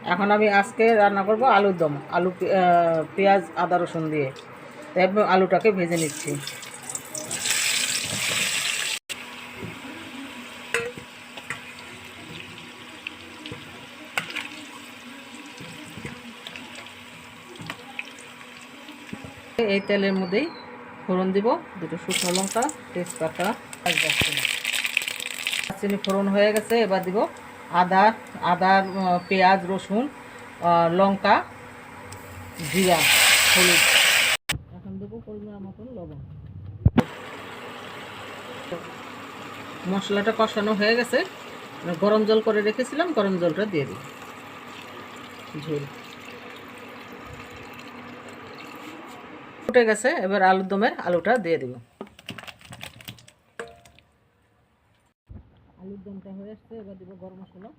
এখন আমি আজকে রান্না করব আলুর দম, আলু পেঁয়াজ আদা রসুন দিয়ে। তাই আলুটাকে ভেজে নিচ্ছি। এই তেলের মধ্যেই ফোড়ন দিব, দুটো শুকনো লঙ্কা, তেজপাতা, দারচিনি ফোড়ন হয়ে গেছে। এবার দিব আদা, পেঁয়াজ, রসুন, লঙ্কা, জিরা, হলুদ। এখন দেবো পরিমাণ মতন লবণ। মশলাটা কষানো হয়ে গেছে, গরম জল করে রেখেছিলাম, গরম জলটা দিয়ে দিই। ঝোল ফুটে গেছে, এবার আলুর দমের আলুটা দিয়ে দিব। আলুর দমটা হয়ে আসছে, এবার দিব গরম মশলা।